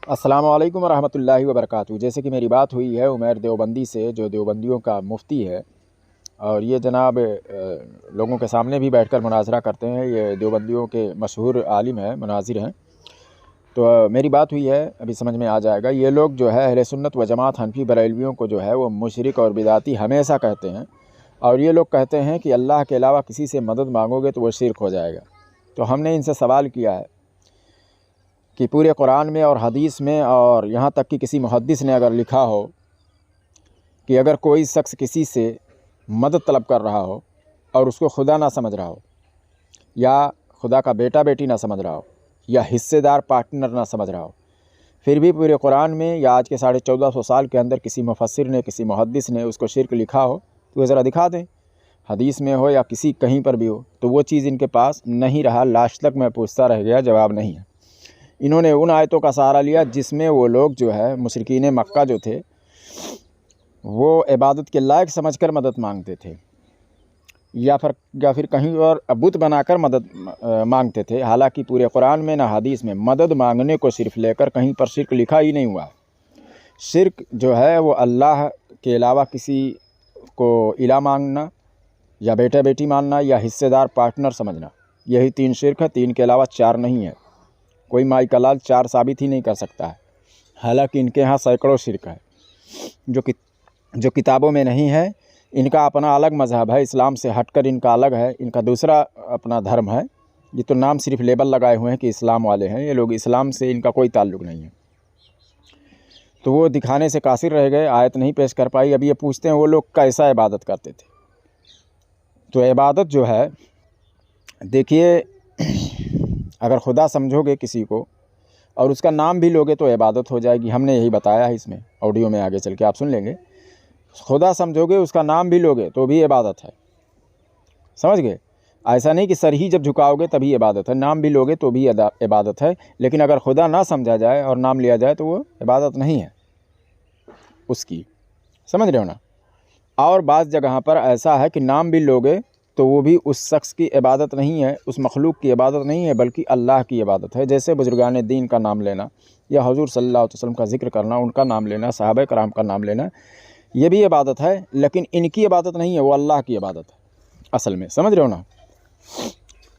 السلام علیکم ورحمۃ اللہ وبرکاتہ۔ جیسے کہ میری بات ہوئی ہے عمیر دیوبندی سے، جو دیوبندیوں کا مفتی ہے، اور یہ جناب لوگوں کے سامنے بھی بیٹھ کر مناظرہ کرتے ہیں۔ یہ دیوبندیوں کے مشہور عالم ہیں، مناظر ہیں۔ تو میری بات ہوئی ہے، ابھی سمجھ میں آ جائے گا۔ یہ لوگ جو ہے اہل سنت و جماعت حنفی بریلویوں کو جو ہے وہ مشرک اور بدعتی ہمیشہ کہتے ہیں، اور یہ لوگ کہتے ہیں کہ اللہ کے علاوہ کسی سے مدد مانگو گے تو وہ شرک ہو جائے گا۔ تو ہم نے ان سے سوال کیا ہے کہ پورے قرآن میں اور حدیث میں، اور یہاں تک کہ کسی محدث نے اگر لکھا ہو کہ اگر کوئی شخص کسی سے مدد طلب کر رہا ہو اور اس کو خدا نہ سمجھ رہا ہو، یا خدا کا بیٹا بیٹی نہ سمجھ رہا ہو، یا حصے دار پارٹنر نہ سمجھ رہا ہو، پھر بھی پورے قرآن میں یا آج کے 1450 سال کے اندر کسی مفسر نے، کسی محدث نے اس کو شرک لکھا ہو تو وہ ذرا دکھا دیں، حدیث میں ہو یا کسی کہیں پر بھی ہو۔ تو وہ چیز ان کے پاس نہیں رہا، لاسٹ تک میں پوچھتا رہ گیا، جواب نہیں ہے۔ انہوں نے ان آیتوں کا سہارا لیا جس میں وہ لوگ جو ہے مشرکین مکہ جو تھے وہ عبادت کے لائق سمجھ کر مدد مانگتے تھے، یا پھر کہیں اور بت بنا کر مدد مانگتے تھے۔ حالانکہ پورے قرآن میں نہ حدیث میں مدد مانگنے کو صرف لے کر کہیں پر شرک لکھا ہی نہیں ہوا۔ شرک جو ہے وہ اللہ کے علاوہ کسی کو الہ مانگنا، یا بیٹا بیٹی ماننا، یا حصے دار پارٹنر سمجھنا، یہی 3 شرک ہے۔ 3 کے علاوہ 4 نہیں ہے۔ کوئی مائی کا لال 4 ثابت ہی نہیں کر سکتا ہے، حالانکہ ان کے ہاں سینکڑوں شرک ہے جو کتابوں میں نہیں ہے۔ ان کا اپنا الگ مذہب ہے، اسلام سے ہٹ کر ان کا الگ ہے، ان کا دوسرا اپنا دھرم ہے۔ یہ تو نام صرف لیبل لگائے ہوئے ہیں کہ اسلام والے ہیں، یہ لوگ اسلام سے ان کا کوئی تعلق نہیں ہے۔ تو وہ دکھانے سے قاصر رہ گئے، آیت نہیں پیش کر پائی۔ اب یہ پوچھتے ہیں وہ لوگ کیسا عبادت کرتے تھے۔ تو عبادت جو ہے، دیکھیے، اگر خدا سمجھو گے کسی کو اور اس کا نام بھی لوگے تو عبادت ہو جائے گی۔ ہم نے یہی بتایا ہے، اس میں آڈیو میں آگے چل کے آپ سن لیں گے۔ خدا سمجھو گے، اس کا نام بھی لوگے تو بھی عبادت ہے، سمجھ گئے؟ ایسا نہیں کہ سر ہی جب جھکاؤ گے تبھی عبادت ہے، نام بھی لوگے تو بھی عبادت ہے۔ لیکن اگر خدا نہ سمجھا جائے اور نام لیا جائے تو وہ عبادت نہیں ہے اس کی، سمجھ رہے ہو نا؟ اور بعض جگہ پر ایسا ہے کہ نام بھی لوگے تو وہ بھی اس شخص کی عبادت نہیں ہے، اس مخلوق کی عبادت نہیں ہے، بلکہ اللہ کی عبادت ہے۔ جیسے بزرگان دین کا نام لینا، یا حضور صلی اللہ علیہ وسلم کا ذکر کرنا، ان کا نام لینا، صحابہ کرام کا نام لینا، یہ بھی عبادت ہے، لیکن ان کی عبادت نہیں ہے، وہ اللہ کی عبادت ہے اصل میں، سمجھ رہے ہو نا؟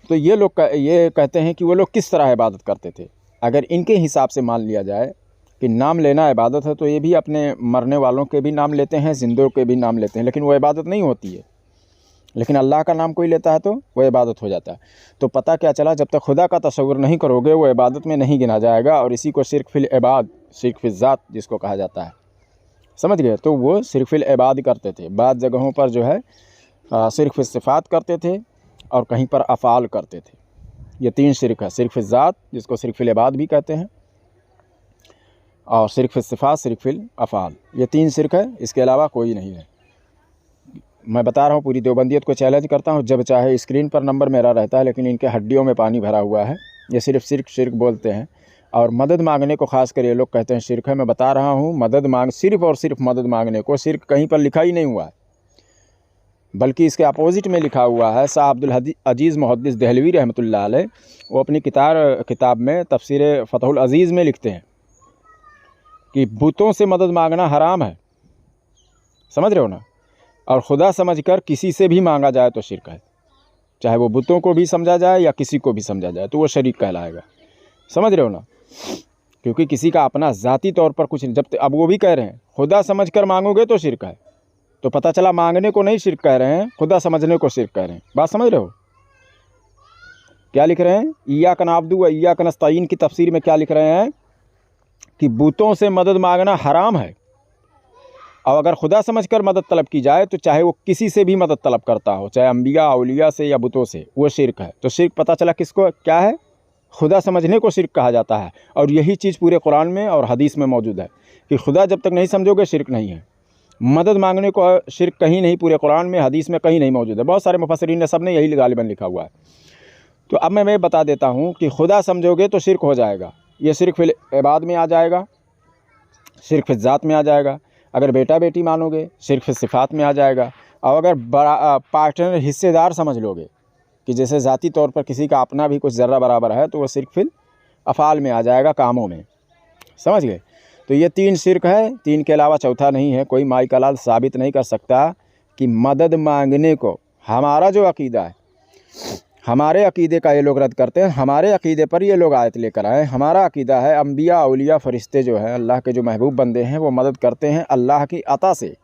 تو یہ لوگ یہ کہتے ہیں کہ وہ لوگ کس طرح عبادت کرتے تھے۔ اگر ان کے حساب سے مان لیا جائے کہ نام لینا عبادت ہے، تو یہ بھی اپنے مرنے والوں کے بھی نام لیتے ہیں، زندوں کے بھی نام لیتے ہیں، لیکن وہ عبادت نہیں ہوتی ہے۔ لیکن اللہ کا نام کوئی لیتا ہے تو وہ عبادت ہو جاتا ہے۔ تو پتہ کیا چلا، جب تک خدا کا تصور نہیں کرو گے وہ عبادت میں نہیں گنا جائے گا، اور اسی کو شرک فی العباد، شرک فی الذات جس کو کہا جاتا ہے، سمجھ گئے؟ تو وہ شرک فی العباد کرتے تھے۔ بعض جگہوں پر جو ہے شرک فی الصفات کرتے تھے، اور کہیں پر افعال کرتے تھے۔ یہ 3 شرک ہے، شرک فی الذات جس کو شرک فی العباد بھی کہتے ہیں، اور شرک فی الصفات، شرک فی الافعال، یہ 3 شرک ہے، اس کے علاوہ کوئی نہیں ہے۔ میں بتا رہا ہوں، پوری دیوبندیت کو چیلنج کرتا ہوں، جب چاہے اسکرین پر نمبر میرا رہتا ہے، لیکن ان کے ہڈیوں میں پانی بھرا ہوا ہے۔ یہ صرف شرک بولتے ہیں، اور مدد مانگنے کو خاص کر یہ لوگ کہتے ہیں شرک ہے۔ میں بتا رہا ہوں، صرف اور صرف مدد مانگنے کو شرک کہیں پر لکھا ہی نہیں ہوا ہے، بلکہ اس کے اپوزٹ میں لکھا ہوا ہے۔ شاہ عبدالعزیز محدث دہلوی رحمۃ اللہ علیہ، وہ اپنی کتاب میں تفسیر فتح العزیز میں لکھتے ہیں کہ بتوں سے مدد مانگنا حرام ہے، سمجھ رہے ہو نا؟ اور خدا سمجھ کر کسی سے بھی مانگا جائے تو شرک ہے، چاہے وہ بتوں کو بھی سمجھا جائے یا کسی کو بھی سمجھا جائے تو وہ شریک کہلائے گا، سمجھ رہے ہو نا؟ کیونکہ کسی کا اپنا ذاتی طور پر کچھ، اب وہ بھی کہہ رہے ہیں خدا سمجھ کر مانگو گے تو شرک ہے۔ تو پتہ چلا مانگنے کو نہیں شرک کہہ رہے ہیں، خدا سمجھنے کو شرک کہہ رہے ہیں۔ بات سمجھ رہے ہو؟ کیا لکھ رہے ہیں؟ ایاک نعبد و ایاک نستعین کی تفسیر میں کیا لکھ رہے ہیں کہ بتوں سے مدد مانگنا حرام ہے، اور اگر خدا سمجھ کر مدد طلب کی جائے تو چاہے وہ کسی سے بھی مدد طلب کرتا ہو، چاہے انبیاء اولیاء سے یا بتوں سے، وہ شرک ہے۔ تو شرک پتہ چلا کس کو کیا ہے؟ خدا سمجھنے کو شرک کہا جاتا ہے، اور یہی چیز پورے قرآن میں اور حدیث میں موجود ہے کہ خدا جب تک نہیں سمجھو گے شرک نہیں ہے۔ مدد مانگنے کو شرک کہیں نہیں، پورے قرآن میں، حدیث میں کہیں نہیں موجود ہے۔ بہت سارے مفسرین نے سب نے یہی غالباً لکھا ہوا ہے۔ تو اب میں بتا دیتا ہوں کہ خدا سمجھو گے تو شرک ہو جائے گا، یہ شرک فی العباد میں آ جائے گا، شرک فی الذات میں آ جائے گا۔ اگر بیٹا بیٹی مانو گے شرک فی الصفات میں آ جائے گا، اور اگر پارٹنر حصے دار سمجھ لو گے کہ جیسے ذاتی طور پر کسی کا اپنا بھی کچھ ذرہ برابر ہے تو وہ شرک فی الافعال میں آ جائے گا، کاموں میں، समझ गए। तो ये 3 शिर्क है, 3 के अलावा चौथा नहीं है। कोई माई का लाल साबित नहीं कर सकता कि मदद मांगने को, हमारा जो अकीदा है, हमारे अकीदे का ये लोग रद्द करते हैं, हमारे अकीदे पर ये लोग आयत लेकर आए। हमारा अकीदा है अम्बिया औलिया फरिश्ते जो हैं, अल्लाह के जो महबूब बंदे हैं, वो मदद करते हैं अल्लाह की अता से।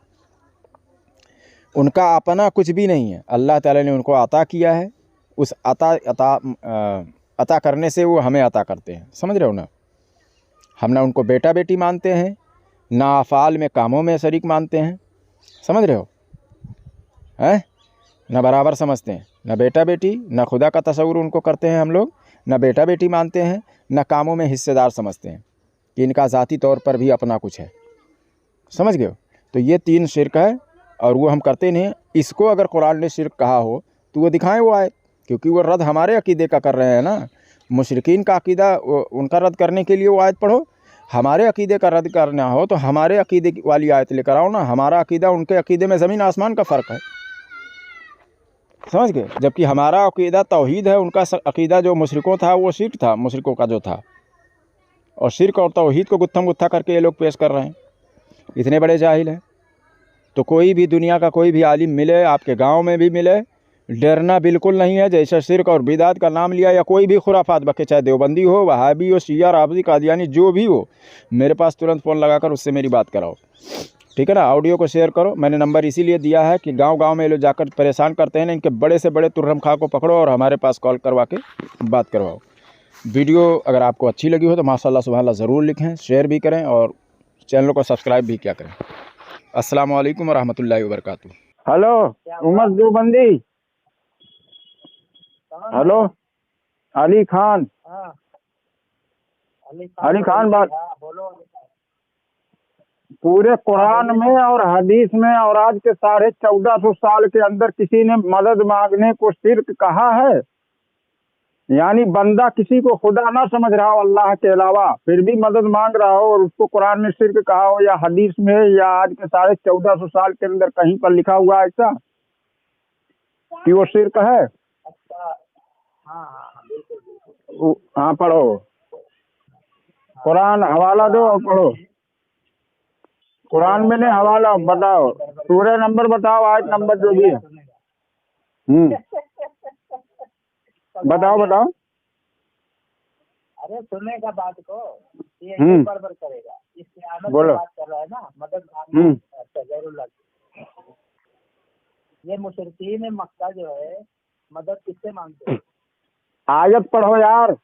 उनका अपना कुछ भी नहीं है, अल्लाह ताला ने उनको अता किया है, उस अता करने से वो हमें अता करते हैं। समझ रहे हो ना। हम ना उनको बेटा बेटी मानते हैं, ना अफ़ाल में कामों में शरीक मानते हैं। समझ रहे हो हैं, ना बराबर समझते हैं, ना बेटा बेटी, ना खुदा का तस्वुर उनको करते हैं हम लोग, ना बेटा बेटी मानते हैं, ना कामों में हिस्सेदार समझते हैं कि इनका ज़ाती तौर पर भी अपना कुछ है। समझ गए हो। तो ये 3 शिर्क है और वो हम करते नहीं हैं। इसको अगर कुरान ने शिर्क कहा हो तो वो दिखाएं वो आयत, क्योंकि वो रद्द हमारे अकीदे का कर रहे हैं ना। मुशरिकीन का अकीदा उनका रद्द करने के लिए वो आयत पढ़ो, हमारे अकीदे का रद्द करना हो तो हमारे अकीदे वाली आयत लेकर आओ ना। हमारा अकीदा उनके अकीदे में ज़मीन आसमान का फ़र्क है। समझ गए। जबकि हमारा अकीदा तौहीद है, उनका अकीदा जो मुशरिकों था वो शिर्क था, मुशरिकों का जो था। और शिर्क और तौहीद को गुत्थम गुत्था करके ये लोग पेश कर रहे हैं। इतने बड़े जाहिल हैं। तो कोई भी दुनिया का कोई भी आलिम मिले, आपके गांव में भी मिले, डरना बिल्कुल नहीं है। जैसा शिर्क और बिदात का नाम लिया या कोई भी खुराफात बके, चाहे देवबंदी हो, वहाबी हो, शिया, राफजी, कादियानी, जो भी हो, मेरे पास तुरंत फ़ोन लगाकर उससे मेरी बात कराओ। ठीक है ना। ऑडियो को शेयर करो। मैंने नंबर इसीलिए दिया है कि गांव-गांव में ये लोग जाकर परेशान करते हैं ना, इनके बड़े से बड़े तुर्रम खा को पकड़ो और हमारे पास कॉल करवा के बात करवाओ। वीडियो अगर आपको अच्छी लगी हो तो माशाअल्लाह सुभान अल्लाह ज़रूर लिखें, शेयर भी करें और चैनल को सब्सक्राइब भी किया करें। अस्सलाम वालेकुम रहमतुल्लाहि व बरकातुहू। हेलो उमर देवबंदी। हेलो अली खान। अली खान बात। पूरे कुरान में और हदीस में और आज के 1450 साल के अंदर किसी ने मदद मांगने को शिर्क कहा है? यानी बंदा किसी को खुदा ना समझ रहा हो अल्लाह के अलावा, फिर भी मदद मांग रहा हो और उसको कुरान ने शिर्क कहा हो, या हदीस में या आज के 1450 साल के अंदर कहीं पर लिखा हुआ ऐसा कि वो शिर्क है? हाँ पढ़ो, कुरान हवाला दो और पढ़ो। कुरान में नहीं, हवाला बताओ, सूरह नंबर बताओ, आयत नंबर जो भी है। बताओ बताओ। अरे सुनने का बात को ये बराबर करेगा। इस क़यामत की बात कर रहा है ना, मदद मांगना जरूर लगे। ये मुशरिकीन मक्का जो है मदद किससे मांगते हैं? आयत पढ़ो यार।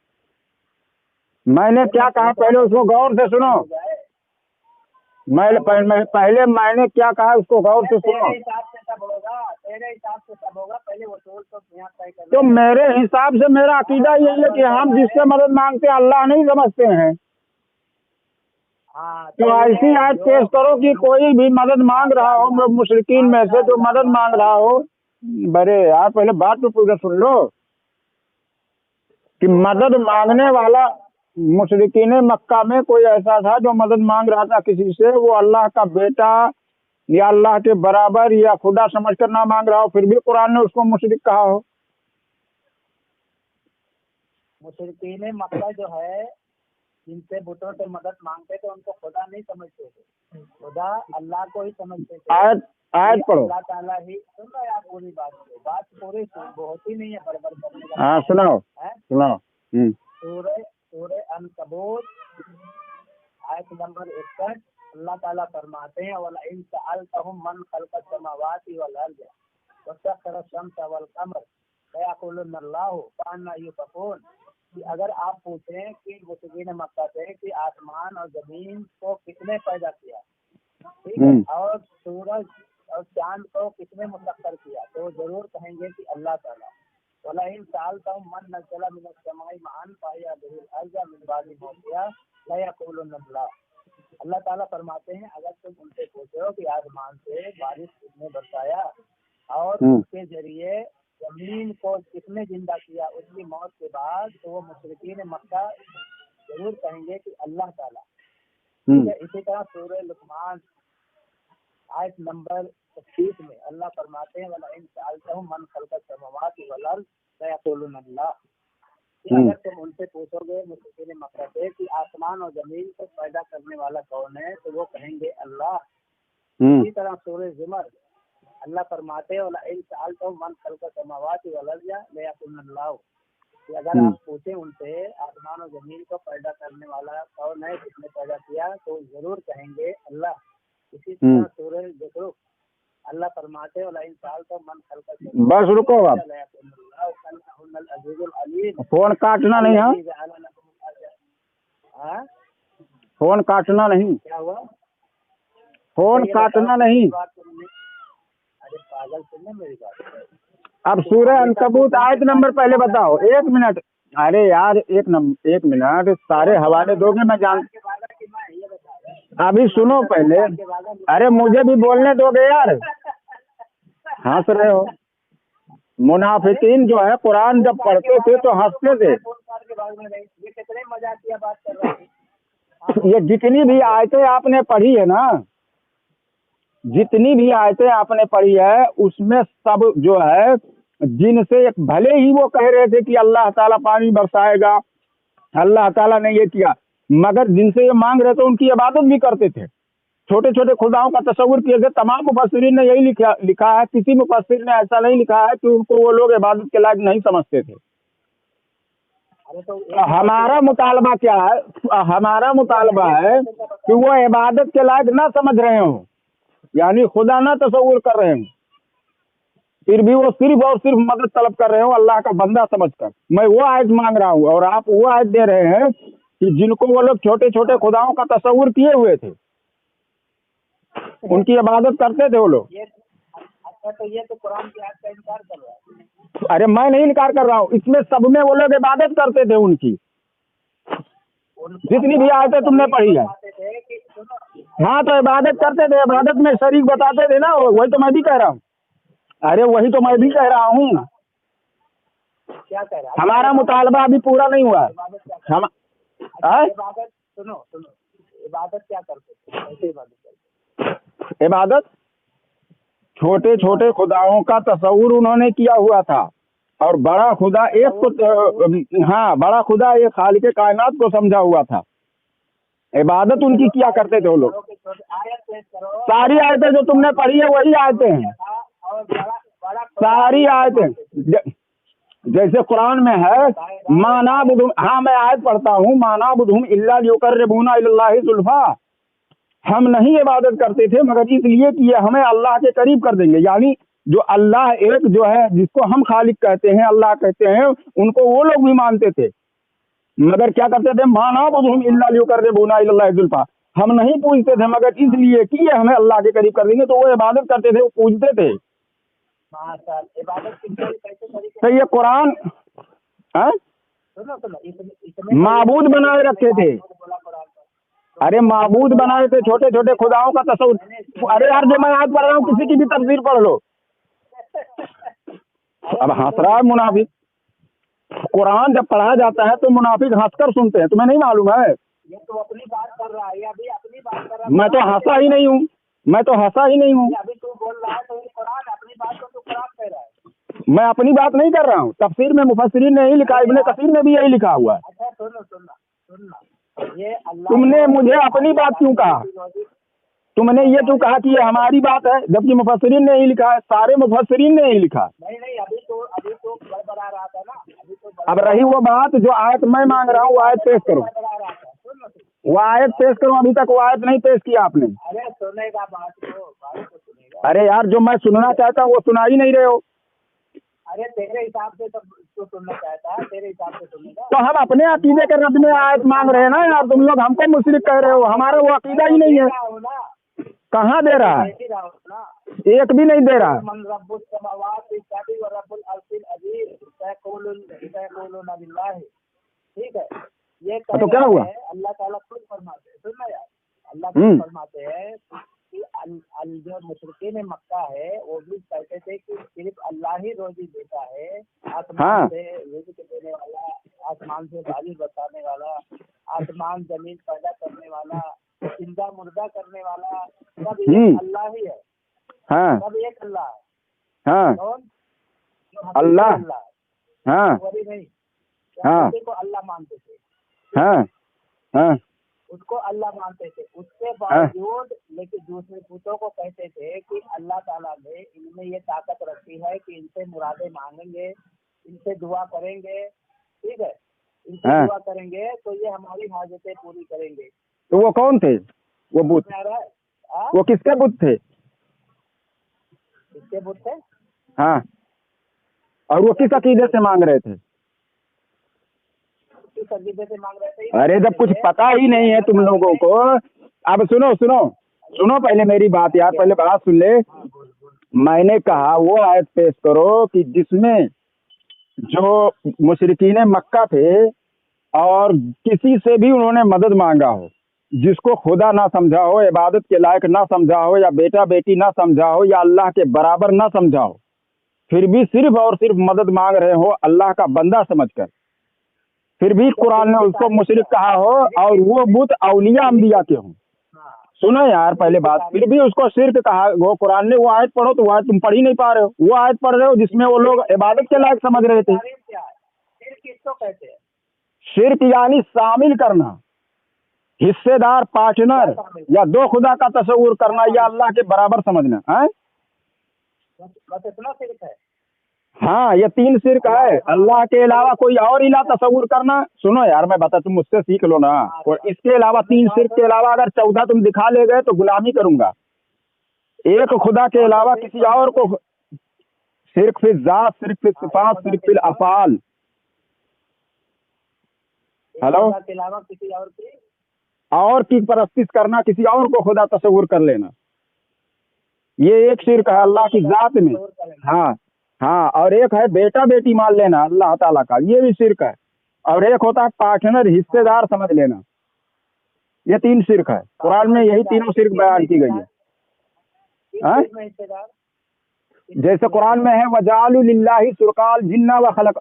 मैंने क्या कहा पहले उसको गौर से सुनो। पहले मैंने क्या कहा उसको गौर से सुनो। तेरे हिसाब से सब होगा, तेरे हिसाब से सब होगा। पहले वो तो यहाँ तय कर। तो मेरे हिसाब से मेरा अकीदा यही है कि हम जिससे मदद मांगते हैं अल्लाह नहीं समझते हैं। तो ऐसी आयत पेश करो कि कोई भी मदद मांग रहा हो मुशरिकीन में से, जो मदद मांग रहा हो। बड़े यार पहले बात तो पूरा सुन लो कि मदद मांगने वाला मुशरिकीन मक्का में कोई ऐसा था जो मदद मांग रहा था किसी से, वो अल्लाह का बेटा या अल्लाह के बराबर या खुदा समझकर ना मांग रहा हो, फिर भी कुरान ने उसको मुशरिक कहा हो। मुशरिकीन मक्का जो है जिनसे बुतों से मदद मांगते थे उनको खुदा नहीं समझते थे, खुदा अल्लाह को ही समझते थे। आयत पढ़ो। अल्लाह ताला ही। सुन लो यार पूरी बात पूरी बहुत ही नहीं है, बराबर करने का। हाँ सुनाओ सुनाओ। सूरह अनकबूत आयत नंबर 61 अल्लाह ताला फरमाते हैं, वला इन सअलतहुम मन खलक़स समावाति वल अर्ज़ वसख़्ख़र अश-शम्स वल क़मर फयक़ूलुन अल्लाहु फ़अन्ना युफ़कून। कि अगर आप पूछें कि मुशरिकीन मक्का से कि आसमान और जमीन को किसने पैदा किया, ठीक है, और सूरज और चांद को किसने मुसख्खर किया, तो जरूर कहेंगे कि अल्लाह ताला। वला इन सअलतहुम मन नज़्ज़ला मिनस समाई माअन फ़अहया बिहिल अर्ज़ मिन बादि मौतिहा लयक़ूलुन अल्लाह। अल्लाह ताला फरमाते हैं, अगर तुम उनसे पूछो कि आसमान से बारिश किसने बरसाया और उसके जरिए जमीन को किसने जिंदा किया उसकी मौत के बाद, तो वो मुशरिकीन मक्का जरूर कहेंगे कि अल्लाह ताला। ठीक है। इसी तरह सूरह लुक़मान आयत नंबर 30 में अल्लाह फरमाते हैं, वला इन सअलतहुम मन खलक़स समावाति वल अर्ज़ फयक़ूलुन अल्लाह। कि अगर तुम उनसे पूछोगे मुशरिकीन मक्का से कि आसमान और जमीन को पैदा करने वाला कौन है, तो वो कहेंगे अल्लाह। इसी तरह सूरह ज़ुमर अल्लाह फरमाते हैं वला इन सअलतहुम मन खलक़ समावाति वल अर्ज़ लयक़ूलुन्नल्लाहु, कि अगर आप पूछें उनसे आसमान और जमीन को पैदा करने वाला कौन है, किसने पैदा किया, तो जरूर कहेंगे अल्लाह। इसी तरह सूरह ज़ुखरुफ अल्लाह फरमाते हैं वला इन सअलतहुम मन खलक़ बस रुको अब, फोन काटना नहीं है, फोन काटना नहीं, क्या हुआ? फोन काटना नहीं। अरे पागल, सुनने मेरी बात। अब सूरह अनकबूत आयत नंबर पहले बताओ। 1 मिनट, अरे यार 1 मिनट, सारे हवाले दोगे मैं जान, अभी सुनो पहले, अरे मुझे भी बोलने दोगे यार, हंस रहे हो। मुनाफिकीन जो है कुरान जब पढ़ते थे तो हंसते थे। ये कितने मजाकिया बात कर रहे हैं। ये जितनी भी आयतें आपने पढ़ी है ना, जितनी भी आयतें आपने पढ़ी है, उसमें सब जो है जिनसे भले ही वो कह रहे थे कि अल्लाह ताला पानी बरसाएगा, अल्लाह ताला ने ये किया, मगर जिनसे ये मांग रहे थे उनकी इबादत भी करते थे, छोटे छोटे खुदाओं का तस्वुर किए थे। तमाम मुफस्सिरीन ने यही लिखा है, किसी मुफस्सिर ने ऐसा नहीं लिखा है कि उनको वो लोग इबादत के लायक नहीं समझते थे। हमारा मुतालबा क्या है, हमारा मुतालबा है कि वो इबादत के लायक ना समझ रहे हो, यानी खुदा ना तस्वुर कर रहे हो, फिर भी वो सिर्फ और सिर्फ मदद तलब कर रहे हो अल्लाह का बंदा समझकर। मैं वो आयत मांग रहा हूँ और आप वो आयत दे रहे हैं कि जिनको वो लोग छोटे छोटे खुदाओं का तस्वुर किए हुए थे, उनकी इबादत करते थे वो लोग। अच्छा, तो ये तो कुरान की आयत का इनकार कर रहा है। अरे मैं नहीं इनकार कर रहा हूँ, इसमें सब में वो लोग इबादत करते थे उनकी, जितनी भी आयतें तुमने पढ़ी है। हाँ, तो इबादत करते थे, इबादत में शरीक बताते थे ना, वही तो मैं भी कह रहा हूँ। अरे वही तो मैं भी कह रहा हूँ। क्या कह रहा है? हमारा मुतालबा अभी पूरा नहीं हुआ। हम इबादत सुनो, इबादत क्या करते थे, कैसे इबादत करते? इबादत छोटे छोटे खुदाओं का तस्वुर उन्होंने किया हुआ था, और बड़ा खुदा एक को, हाँ बड़ा खुदा एक खालिक कायनात को समझा हुआ था। इबादत उनकी किया करते थे वो लोग। सारी आयतें जो तुमने पढ़ी है वही आयतें हैं, सारी आयतें। जैसे कुरान में है मानाबुदुम, हाँ मैं आयत पढ़ता हूँ, मानाबुदुम इल्ला लियुकर्रिबूना इलल्लाहि ज़ुल्फा, हम नहीं इबादत करते थे मगर इसलिए कि ये हमें अल्लाह के करीब कर देंगे। यानी जो अल्लाह एक जो है, जिसको हम खालिक कहते हैं, अल्लाह कहते हैं, उनको वो लोग भी मानते थे, मगर क्या करते थे, मानाबुदुम इल्ला लियुकर्रिबूना इलल्लाहि ज़ुल्फा, हम नहीं पूजते थे मगर इसलिए कि ये हमें अल्लाह के करीब कर देंगे, तो वो इबादत करते थे, वो पूजते थे। इबादत कैसे तरीके तो ये कुरान माबूद बनाए रखे थे। अरे माबूद बनाए थे, छोटे छोटे खुदाओं का तस्वुर। अरे यार जो मैं आज पढ़ रहा हूँ किसी की भी तफसीर पढ़ लो। अब हंस रहा है मुनाफिक। कुरान जब पढ़ा जाता है तो मुनाफिक हंसकर सुनते हैं, तुम्हें नहीं मालूम है? ये तो अपनी बात कर रहा है, अभी अपनी बात कर रहा है। मैं तो हंसा ही नहीं हूँ, मैं तो हंसा ही नहीं हूँ। अभी तू बोल रहा है तो ये कुरान अपनी बात को तो कुरान कह रहा है। मैं अपनी बात नहीं कर रहा हूँ, तफसीर में मुफस्सिरीन ने यही लिखा, इब्ने कसीर में भी यही लिखा हुआ है। अच्छा सुनना, ये अल्लाह, तुमने मुझे अपनी बात क्यों कहा? तुमने ये क्यों कहा कि ये हमारी बात है, जबकि मुफस्सिरीन ने यही लिखा है, सारे मुफस्सिरीन ने यही लिखा। नहीं, अभी तो बड़ा रहा था ना, अभी तो अब रही वो बात, जो आयत मैं मांग रहा हूँ वो आयत पेश करो, वो आयत पेश करो। अभी तक वो आयत नहीं पेश किया आपने। अरे सुनेगा, बात तो सुनेगा। अरे यार जो मैं सुनना चाहता हूँ वो सुना ही नहीं रहे हो। अरे तेरे हिसाब से तो सुनना चाहता है, तेरे हिसाब से सुनेगा। तो हम अपने अकीदे के रद्द में आयत मांग रहे हैं ना यार, तुम लोग हमको मुशरिक कह रहे हो, हमारा वो अकीदा ही नहीं है। कहाँ दे रहा है? एक भी नहीं दे रहा। ठीक है, ये तो क्या हुआ? अल्लाह ताला खुद फरमाते हैं, सुनना यार, अल्लाह ताला फरमाते हैं कि जो मुशरिकीन मक्का है वो भी कहते थे कि सिर्फ अल्लाह ही रोजी देता है, आसमान से रिज़्क़ देने वाला, आसमान से बारिश बरसाने वाला, आसमान जमीन पैदा करने वाला, जिंदा मुर्दा करने वाला, सब एक अल्लाह ही है। हाँ, सब एक अल्लाह है। हाँ, कौन? अल्लाह। हाँ, वही नहीं, हाँ उसी को अल्लाह मानते थे, हाँ हाँ उसको अल्लाह मानते थे। उसके हाँ बावजूद लेकिन दूसरे बुतों को कहते थे कि अल्लाह ताला ने इनमें ये ताकत रखी है कि इनसे मुरादें मांगेंगे, इनसे दुआ करेंगे, ठीक है, इनसे हाँ। दुआ करेंगे तो ये हमारी हाजतें पूरी करेंगे। तो वो कौन थे वो बुत? समझ आ रहा है? हाँ? वो किसके बुत थे? इसके बुत थे, हाँ, और वो किस अकीदे से मांग रहे थे? किस अकीदे से मांग रहे थे? अरे जब कुछ पता ही नहीं है तुम लोगों को। अब सुनो सुनो सुनो, पहले मेरी बात यार, पहले बात सुन ले। मैंने कहा वो आयत पेश करो कि जिसमें जो मुशरिकीन मक्का थे और किसी से भी उन्होंने मदद मांगा हो, जिसको खुदा ना समझा हो, इबादत के लायक ना समझा हो, या बेटा बेटी ना समझा हो, या अल्लाह के बराबर ना समझा हो, फिर भी सिर्फ और सिर्फ मदद मांग रहे हो अल्लाह का बंदा समझकर, फिर भी कुरान ने उसको मुशरिक कहा हो और वो बुत औलिया अंबिया के हों। सुनो यार पहले बात, फिर भी उसको शिर्क कहा। वो कुरान ने वो आयत पढ़ो, तो वो आयत तुम पढ़ ही नहीं पा रहे हो। वो आयत पढ़ रहे हो जिसमें वो लोग इबादत के लायक समझ रहे थे। क्या है? फिर किसको कहते हैं? शिर्क यानी शामिल करना, हिस्सेदार, पार्टनर, या दो खुदा का तस्वुर करना, या अल्लाह के बराबर समझना है। बस इतना शिर्क है? हाँ, ये 3 शिर्क है। अल्लाह के अलावा कोई और इलाह तस्वुर करना। सुनो यार मैं बता, तुम मुझसे सीख लो ना। और इसके अलावा 3 शिर्क के अलावा अगर 14 तुम दिखा ले गए तो गुलामी करूंगा। एक खुदा के अलावा किसी और को, शिर्क फिर जात, शिर्क फिर सिफात, शिर्क फिर अफाल। हेलो, के अलावा किसी और की परस्तिश करना, किसी और को खुदा तस्वुर कर लेना, ये एक शिर्क है अल्लाह की जात में। हाँ हाँ, और एक है बेटा बेटी मान लेना अल्लाह ताला का, ये भी शिर्क है। और एक होता है पार्टनर, हिस्सेदार समझ लेना। ये 3 शिर्क है। कुरान में यही तीनों शिर्क बयान की गई है। हाँ? जैसे कुरान में है वजालु लिल्लाहि शुरकाल जिन्ना व खलक,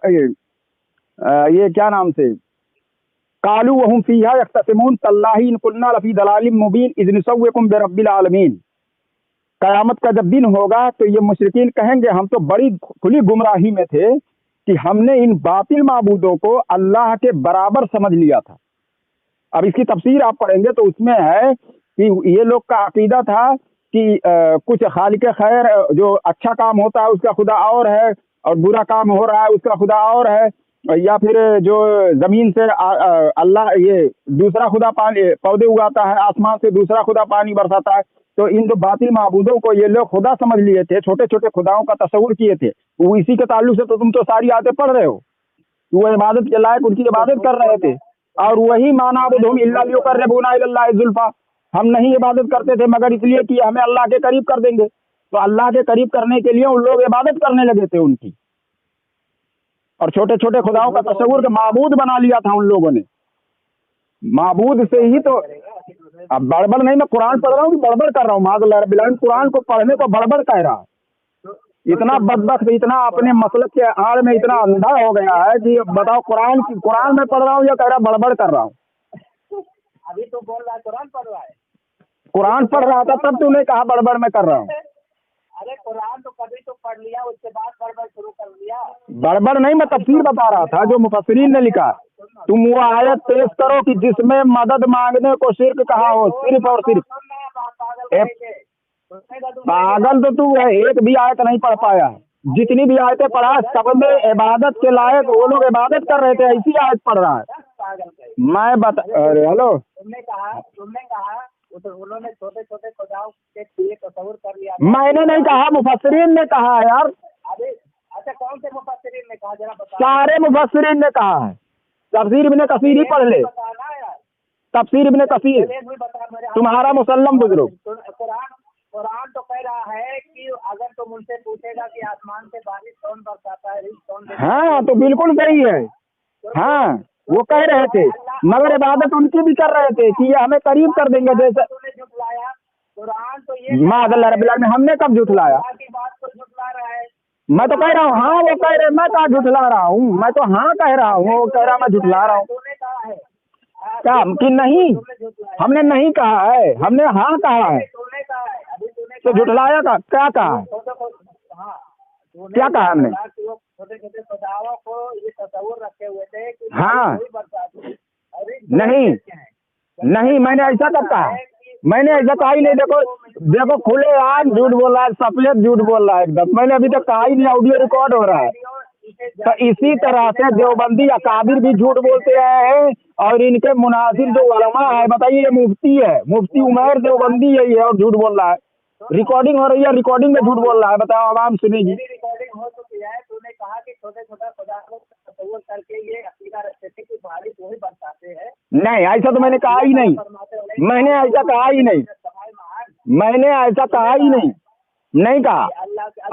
ये क्या नाम से, कालू वहुम फीहा यख्तसिमून तल्लाहि इन कुन्ना लफी दलालिम मुबीन इज़ नुसव्विकुम बिरब्बिल आलमीन। कयामत का जब दिन होगा तो ये मुशरिकीन कहेंगे हम तो बड़ी खुली गुमराही में थे कि हमने इन बातिल माबूदों को अल्लाह के बराबर समझ लिया था। अब इसकी तफसीर आप पढ़ेंगे तो उसमें है कि ये लोग का अकीदा था कि कुछ खालिक खैर, जो अच्छा काम होता है उसका खुदा और है, और बुरा काम हो रहा है उसका खुदा और है, या फिर जो जमीन से अल्लाह ये दूसरा खुदा पानी पौधे उगाता है, आसमान से दूसरा खुदा पानी बरसाता है। तो इन जो बातिल माबूदों को ये लोग खुदा समझ लिए थे, छोटे छोटे खुदाओं का तस्वुर किए थे। वो इसी के ताल्लुक से तो तुम तो सारी आयतें पढ़ रहे हो। वो इबादत के लायक उनकी इबादत कर रहे थे, और वही माना अबुदहुम इल्ला लियुक़र्रिबूना इलल्लाहि ज़ुल्फ़ा, हम नहीं इबादत करते थे मगर इसलिए कि हमें अल्लाह के करीब कर देंगे। तो अल्लाह के करीब करने के लिए उन लोग इबादत करने लगे थे उनकी, और छोटे छोटे खुदाओं का तस्वुर माबूद बना लिया था उन लोगों ने। माबूद से ही तो, अब बड़बड़ नहीं, मैं कुरान पढ़ रहा हूँ कि बड़बड़ कर रहा हूँ? माज़अल्लाह रब्बिल आलमीन कुरान को पढ़ने को बड़बड़ कह रहा है। इतना बदबख्त, इतना अपने मसलक के आड़ में इतना अंधा हो गया है कि बताओ कुरान में पढ़ रहा हूँ या कह रहा बड़बड़ कर रहा हूँ? अभी तो बोल रहा है कुरान पढ़ रहा है। कुरान पढ़ रहा था तब तूने कहा बड़बड़ मैं कर रहा हूँ। अरे कुरान तो कभी तो पढ़ लिया, उसके बाद बड़बड़ शुरू कर दिया। बड़बड़ नहीं, मैं तफसीर बता रहा था जो मुफस्सिरीन ने लिखा। तुम वो आयत पेश करो कि जिसमें मदद मांगने को शिर्क कहा हो, सिर्फ और सिर्फ। पागल तो तू है, एक भी आयत नहीं पढ़ पाया। जितनी भी आयतें पढ़ा सब में इबादत के लायक वो लोग इबादत कर रहे थे, ऐसी आयत पढ़ रहा है। मैं बता, अरे हेलो, तुमने कहा उन्होंने छोटे छोटे खुदाओं के लिए तस्वुर कर लिया। मैंने नहीं कहा, मुफस्सिरीन ने कहा है यार। अरे अच्छा, कौन से मुफस्सिरीन ने कहा जरा बता। सारे मुफस्सिरीन ने कहा है। तफसीर इब्न कसीर ही पढ़ ले, तफसीर इब्न कसीर, तुम्हारा मुसल्लम बुजुर्ग। कुरान तो कह रहा है कि अगर तुम उनसे पूछेगा कि आसमान से बारिश कौन बरसाता है, कौन देता है, हाँ तो बिल्कुल सही है। हाँ वो कह रहे थे, मगर इबादत उनकी भी कर रहे थे कि ये हमें करीब कर देंगे। जैसे तूने झुठलाया कुरान तो ये माज़अल्लाह रब्बिल आलमीन, हमने कब झुठलाया? की बात को झुठला रहा है। मैं तो कह रहा हूँ हाँ, वो कह रहे, मैं कहाँ झुठला रहा हूँ? मैं तो हाँ कह रहा हूँ, वो कह रहा मैं झुठला रहा हूँ। तूने कहा है क्या कि नहीं? हमने नहीं कहा है, हमने हाँ कहा है। तूने कहा है, अभी तूने तो झुठलाया का क्या कहा है? हाँ क्या कहा हमने? छोटे छोटे खुदाओं को ये तस्वुर रखे हुए थे कि हाँ। कोई बरसात नहीं। अरे नहीं नहीं, मैंने ऐसा कब कहा? मैंने ऐसा कहा ही नहीं। देखो देखो, खुले आम झूठ बोल रहा है, सफेद झूठ बोल रहा है एकदम। मैंने अभी तक कहा ही नहीं, ऑडियो रिकॉर्ड हो रहा है। तो इसी तरह से देवबंदी अकाबिर भी झूठ बोलते हैं, और इनके मुनासिर जो उलमा है, बताइए, ये मुफ्ती है, मुफ्ती उमैर देवबंदी यही है, और झूठ बोल रहा है। रिकॉर्डिंग हो रही है, रिकॉर्डिंग में झूठ बोल रहा है। बताओ, आवाम सुनेगी। मेरी रिकॉर्डिंग हो चुकी है। तूने कहा कि छोटे छोटा खुदा को तस्वुर करके ये अकीदा रखते थे कि बारिश वही बरसाते हैं। नहीं, ऐसा तो मैंने कहा ही नहीं। मैंने ऐसा कहा ही नहीं। मैंने ऐसा कहा ही नहीं कहा।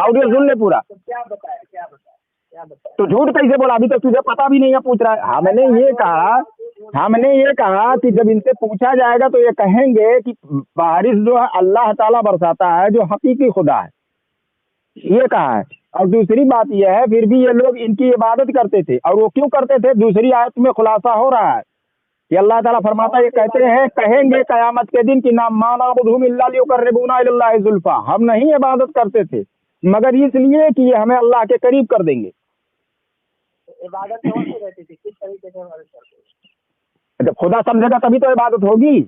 ऑडियो सुन ले पूरा। तो क्या बताया, क्या बताया, क्या बताया? तो झूठ कैसे बोला? अभी तक तुझे पता भी नहीं है, पूछ रहा है। हमने ये कहा कि जब इनसे पूछा जाएगा तो ये कहेंगे कि बारिश जो है अल्लाह ताला बरसाता है, जो हकीकी खुदा है, ये कहा है। और दूसरी बात यह है, फिर भी ये लोग इनकी इबादत करते थे। और वो क्यों करते थे? दूसरी आयत में खुलासा हो रहा है कि अल्लाह ताला फरमाता, ये कहते हैं, कहेंगे कयामत के दिन कि ना मानअबुदुहुम इल्ला लियुक़र्रिबूना इलल्लाहि ज़ुल्फ़ा, हम नहीं इबादत करते थे मगर इसलिए कि ये हमें अल्लाह के करीब कर देंगे। इबादत कौन सी रहती थी, किस तरीके से इबादत करते थे? जब खुदा समझेगा तभी तो इबादत होगी।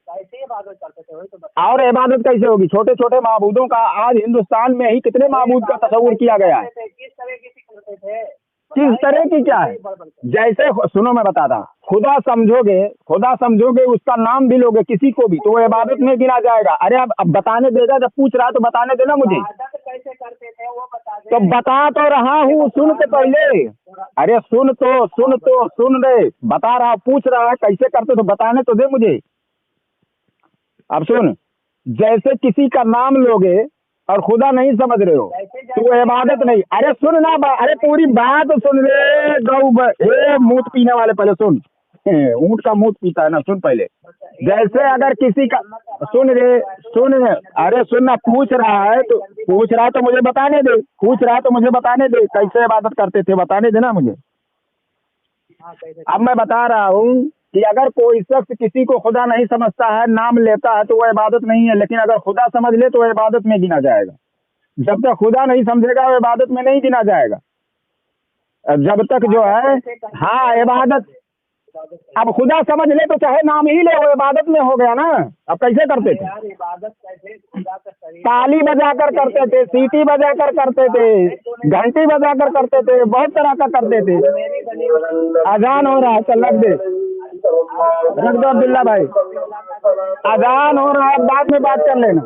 कैसे इबादत करते थे वही तो बता। और इबादत कैसे होगी? छोटे छोटे माबूदों का आज हिंदुस्तान में ही कितने माबूद का तस्वुर किया गया है। किस तरह की करते थे? किस तरह की क्या है? जैसे सुनो, मैं बताता हूँ। खुदा समझोगे, उसका नाम भी लोगे किसी को भी, तो वो इबादत में गिना जाएगा। अरे अब बताने देगा, जब पूछ रहा है तो बताने देना मुझे। इबादत कैसे करते थे वो बता दे। तो बता तो रहा हूँ, सुन तो पहले। अरे सुन रे, बता रहा, पूछ रहा है कैसे करते, तो बताने तो दे मुझे। अब सुन, जैसे किसी का नाम लोगे और खुदा नहीं समझ रहे हो तो वो इबादत नहीं। अरे सुन ना, अरे पूरी बात सुन ले। मूत पीने वाले, पहले सुन। ऊँट का मूत पीता है ना, सुन पहले। जैसे अगर किसी का, सुन रे, अरे सुन ना, पूछ रहा है तो मुझे बताने दे। कैसे इबादत करते थे बताने देना मुझे। अब मैं बता रहा हूँ कि अगर कोई शख्स किसी को खुदा नहीं समझता है, नाम लेता है, तो वह इबादत नहीं है। लेकिन अगर खुदा समझ ले तो वह इबादत में गिना जाएगा। जब तक खुदा नहीं समझेगा वह इबादत में नहीं गिना जाएगा। जब तक जो है, हाँ, इबादत। अब खुदा समझ ले तो चाहे नाम ही ले, वो इबादत में हो गया ना। अब कैसे करते थे? यार इबादत कैसे खुदा का शरीर ताली बजाकर करते थे, सीटी बजाकर करते थे, घंटी बजाकर करते थे, बहुत तरह का करते थे। मेरी बनी हुई अजान हो रहा है, चल रख दे, रख दो अब्दुल्ला भाई। अजान हो रहा है, बाद में बात कर लेना।